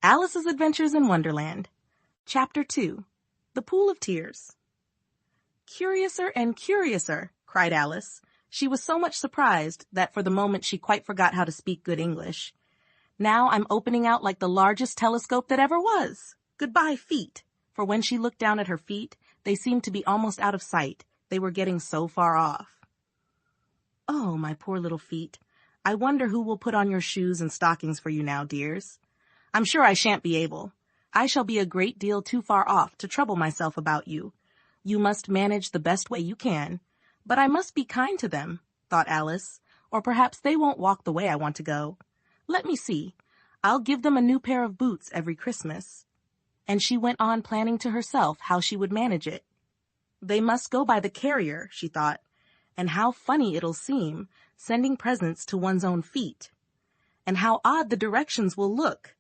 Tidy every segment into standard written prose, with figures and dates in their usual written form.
Alice's Adventures in Wonderland. Chapter 2. The Pool of Tears. Curiouser and curiouser, cried Alice. She was so much surprised that for the moment she quite forgot how to speak good English. Now I'm opening out like the largest telescope that ever was. Goodbye, feet. For when she looked down at her feet, they seemed to be almost out of sight. They were getting so far off. Oh, my poor little feet. I wonder who will put on your shoes and stockings for you now, dears. I'm sure I shan't be able. I shall be a great deal too far off to trouble myself about you. You must manage the best way you can. But I must be kind to them, thought Alice, or perhaps they won't walk the way I want to go. Let me see. I'll give them a new pair of boots every Christmas. And she went on planning to herself how she would manage it. They must go by the carrier, she thought, and how funny it'll seem, sending presents to one's own feet. And how odd the directions will look.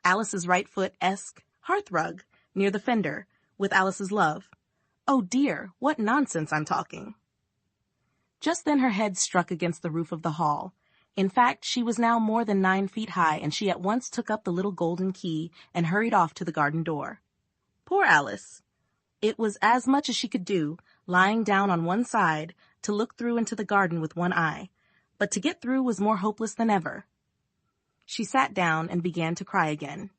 Alice's right foot-esque hearthrug near the fender, with Alice's love. Oh dear, what nonsense I'm talking. Just then her head struck against the roof of the hall. In fact, she was now more than 9 feet high, and she at once took up the little golden key and hurried off to the garden door. Poor Alice! It was as much as she could do, lying down on one side, to look through into the garden with one eye, but to get through was more hopeless than ever. She sat down and began to cry again.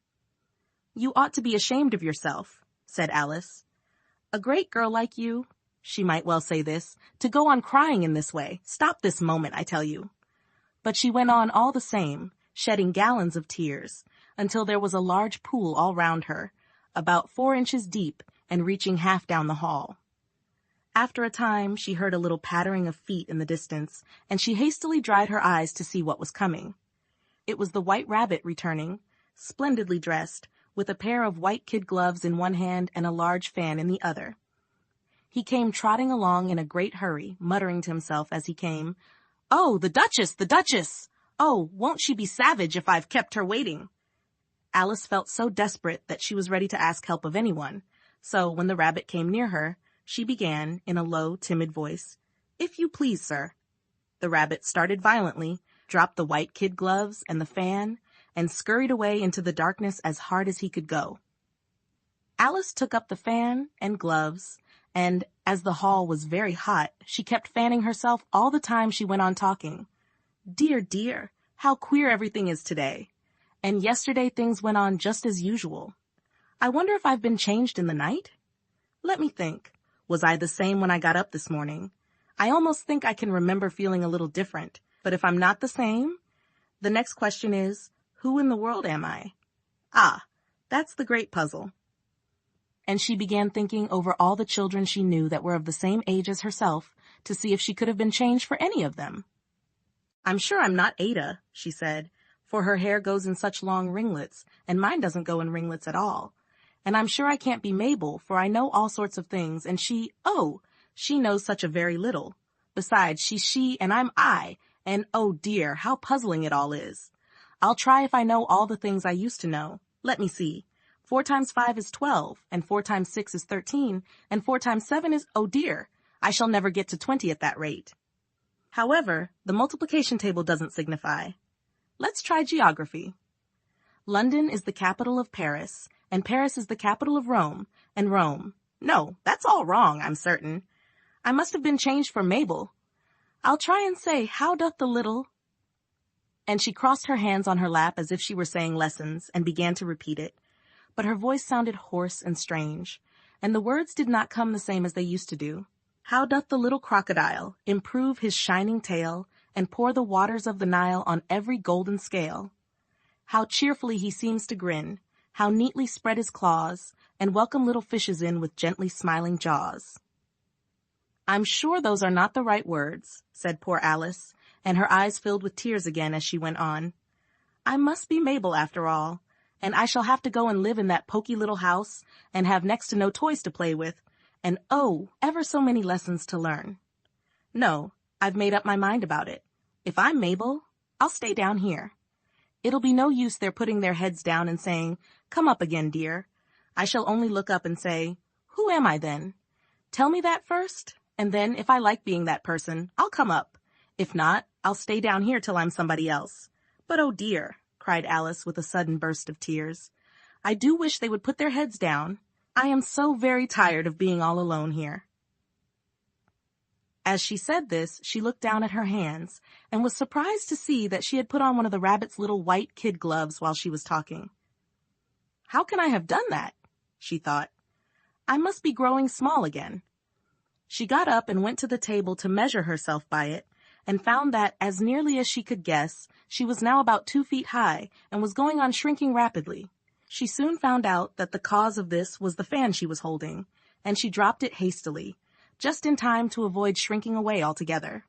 You ought to be ashamed of yourself, said Alice. A great girl like you, she might well say this, to go on crying in this way. Stop this moment, I tell you. But she went on all the same, shedding gallons of tears, until there was a large pool all round her, about 4 inches deep and reaching half down the hall. After a time, she heard a little pattering of feet in the distance, and she hastily dried her eyes to see what was coming. It was the White Rabbit returning, splendidly dressed, with a pair of white kid gloves in one hand and a large fan in the other. He came trotting along in a great hurry, muttering to himself as he came, Oh, the Duchess, the Duchess! Oh, won't she be savage if I've kept her waiting? Alice felt so desperate that she was ready to ask help of anyone, so when the rabbit came near her, she began, in a low, timid voice, If you please, sir. The rabbit started violently, dropped the white kid gloves and the fan, and scurried away into the darkness as hard as he could go. Alice took up the fan and gloves, and, as the hall was very hot, she kept fanning herself all the time she went on talking. Dear, dear, how queer everything is today. And yesterday things went on just as usual. I wonder if I've been changed in the night? Let me think. Was I the same when I got up this morning? I almost think I can remember feeling a little different. But if I'm not the same, the next question is, who in the world am I? Ah, that's the great puzzle. And she began thinking over all the children she knew that were of the same age as herself to see if she could have been changed for any of them. I'm sure I'm not Ada, she said, for her hair goes in such long ringlets, and mine doesn't go in ringlets at all. And I'm sure I can't be Mabel, for I know all sorts of things, and she knows such a very little. Besides, she's she and I'm I, and oh dear, how puzzling it all is. I'll try if I know all the things I used to know. Let me see. 4 times 5 is 12, and 4 times 6 is 13, and 4 times 7 is, oh dear, I shall never get to 20 at that rate. However, the multiplication table doesn't signify. Let's try geography. London is the capital of Paris, and Paris is the capital of Rome, and Rome. No, that's all wrong, I'm certain. I must have been changed for Mabel. I'll try and say, how doth the little... And she crossed her hands on her lap as if she were saying lessons, and began to repeat it. But her voice sounded hoarse and strange, and the words did not come the same as they used to do. How doth the little crocodile improve his shining tail, and pour the waters of the Nile on every golden scale? How cheerfully he seems to grin, how neatly spread his claws, and welcome little fishes in with gently smiling jaws. I'm sure those are not the right words, said poor Alice, and her eyes filled with tears again as she went on. I must be Mabel after all, and I shall have to go and live in that poky little house, and have next to no toys to play with, and oh, ever so many lessons to learn. No, I've made up my mind about it. If I'm Mabel, I'll stay down here. It'll be no use their putting their heads down and saying, Come up again, dear. I shall only look up and say, Who am I then? Tell me that first, and then if I like being that person, I'll come up. If not, I'll stay down here till I'm somebody else. But oh dear, cried Alice with a sudden burst of tears. I do wish they would put their heads down. I am so very tired of being all alone here." As she said this, she looked down at her hands and was surprised to see that she had put on one of the rabbit's little white kid gloves while she was talking. "How can I have done that?" she thought. "I must be growing small again." She got up and went to the table to measure herself by it, and found that, as nearly as she could guess, she was now about 2 feet high and was going on shrinking rapidly. She soon found out that the cause of this was the fan she was holding, and she dropped it hastily, just in time to avoid shrinking away altogether.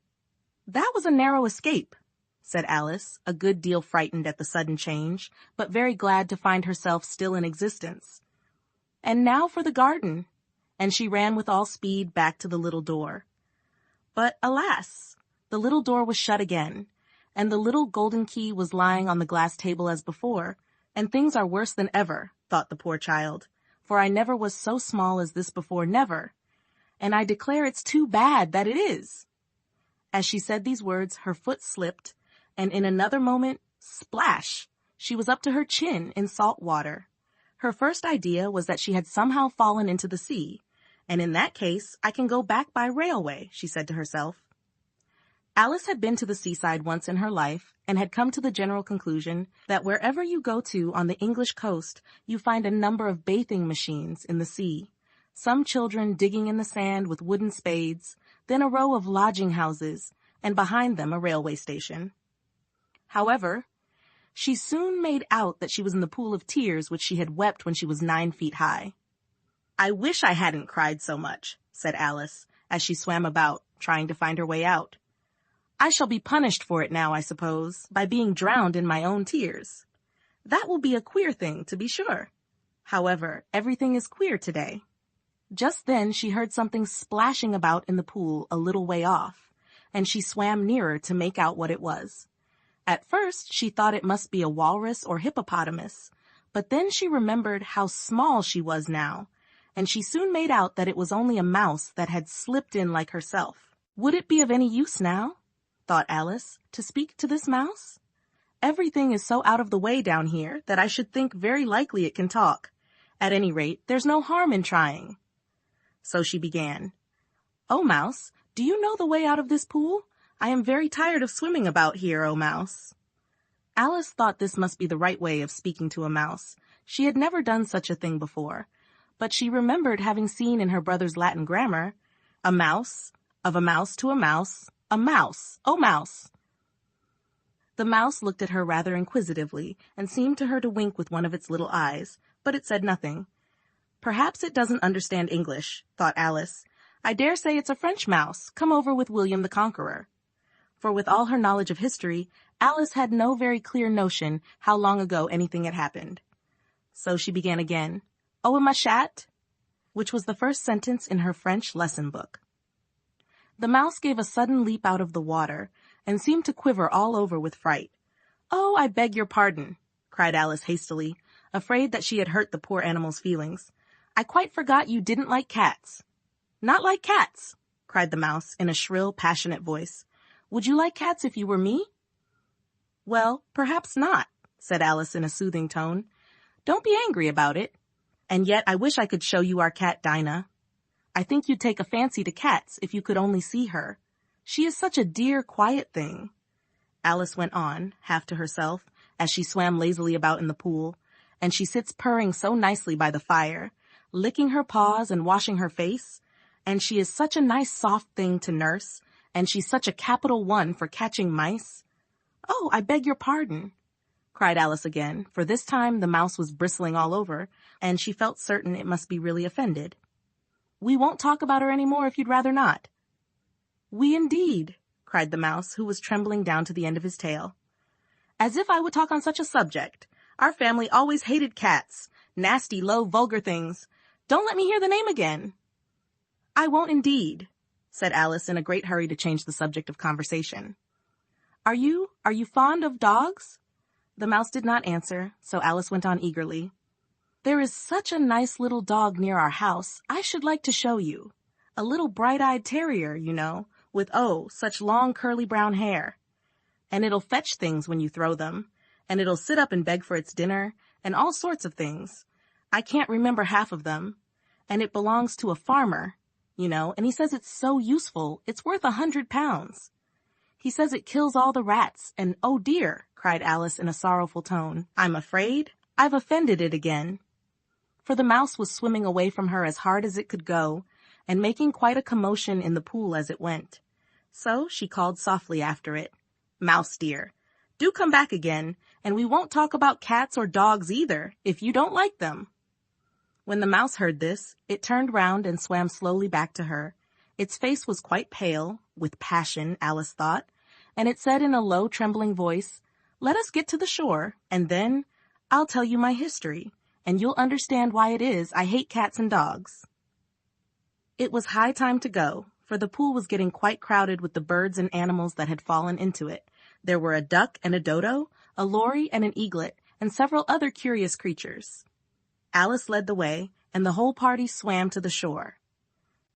"That was a narrow escape," said Alice, a good deal frightened at the sudden change, but very glad to find herself still in existence. "And now for the garden," and she ran with all speed back to the little door. But alas! The little door was shut again, and the little golden key was lying on the glass table as before, and things are worse than ever, thought the poor child, for I never was so small as this before, never, and I declare it's too bad that it is. As she said these words, her foot slipped, and in another moment, splash, she was up to her chin in salt water. Her first idea was that she had somehow fallen into the sea, and in that case, I can go back by railway, she said to herself. Alice had been to the seaside once in her life and had come to the general conclusion that wherever you go to on the English coast, you find a number of bathing machines in the sea, some children digging in the sand with wooden spades, then a row of lodging houses, and behind them a railway station. However, she soon made out that she was in the pool of tears which she had wept when she was 9 feet high. "I wish I hadn't cried so much," said Alice, as she swam about, trying to find her way out. "I shall be punished for it now, I suppose, by being drowned in my own tears. That will be a queer thing, to be sure. However, everything is queer today." Just then she heard something splashing about in the pool a little way off, and she swam nearer to make out what it was. At first she thought it must be a walrus or hippopotamus, but then she remembered how small she was now, and she soon made out that it was only a mouse that had slipped in like herself. Would it be of any use now, thought Alice, to speak to this mouse? Everything is so out of the way down here that I should think very likely it can talk. At any rate, there's no harm in trying. So she began. "Oh, Mouse, do you know the way out of this pool? I am very tired of swimming about here, oh Mouse." Alice thought this must be the right way of speaking to a mouse. She had never done such a thing before, but she remembered having seen in her brother's Latin grammar, "A mouse, of a mouse to a mouse, a mouse, oh mouse." The mouse looked at her rather inquisitively and seemed to her to wink with one of its little eyes, but it said nothing. "Perhaps it doesn't understand English," thought Alice. "I dare say it's a French mouse, come over with William the Conqueror." For with all her knowledge of history, Alice had no very clear notion how long ago anything had happened. So she began again, "Oh, ma chatte," which was the first sentence in her French lesson book. The mouse gave a sudden leap out of the water and seemed to quiver all over with fright. "Oh, I beg your pardon," cried Alice hastily, afraid that she had hurt the poor animal's feelings. "I quite forgot you didn't like cats." "Not like cats," cried the mouse in a shrill, passionate voice. "Would you like cats if you were me?" "Well, perhaps not," said Alice in a soothing tone. "Don't be angry about it. And yet I wish I could show you our cat Dinah. I think you'd take a fancy to cats if you could only see her. She is such a dear, quiet thing," Alice went on, half to herself, as she swam lazily about in the pool, "and she sits purring so nicely by the fire, licking her paws and washing her face, and she is such a nice soft thing to nurse, and she's such a capital one for catching mice." "Oh, I beg your pardon," cried Alice again, for this time the mouse was bristling all over, and she felt certain it must be really offended. "We won't talk about her any more if you'd rather not." "We indeed," cried the mouse, who was trembling down to the end of his tail. "As if I would talk on such a subject. Our family always hated cats. Nasty, low, vulgar things. Don't let me hear the name again." "I won't indeed," said Alice in a great hurry to change the subject of conversation. Are you fond of dogs?" The mouse did not answer, so Alice went on eagerly. "There is such a nice little dog near our house, I should like to show you. A little bright-eyed terrier, you know, with, oh, such long curly brown hair. And it'll fetch things when you throw them, and it'll sit up and beg for its dinner, and all sorts of things. I can't remember half of them. And it belongs to a farmer, and he says it's so useful, it's worth 100 pounds. He says it kills all the rats, and oh dear, cried Alice in a sorrowful tone, I'm afraid I've offended it again. For the mouse was swimming away from her as hard as it could go, and making quite a commotion in the pool as it went. So she called softly after it, Mouse dear, do come back again, and we won't talk about cats or dogs either, if you don't like them. When the mouse heard this, it turned round and swam slowly back to her. Its face was quite pale, with passion, Alice thought, and it said in a low, trembling voice, Let us get to the shore, and then I'll tell you my history, and you'll understand why it is I hate cats and dogs. It was high time to go, for the pool was getting quite crowded with the birds and animals that had fallen into it. There were a duck and a dodo, a lory and an eaglet, and several other curious creatures. Alice led the way, and the whole party swam to the shore.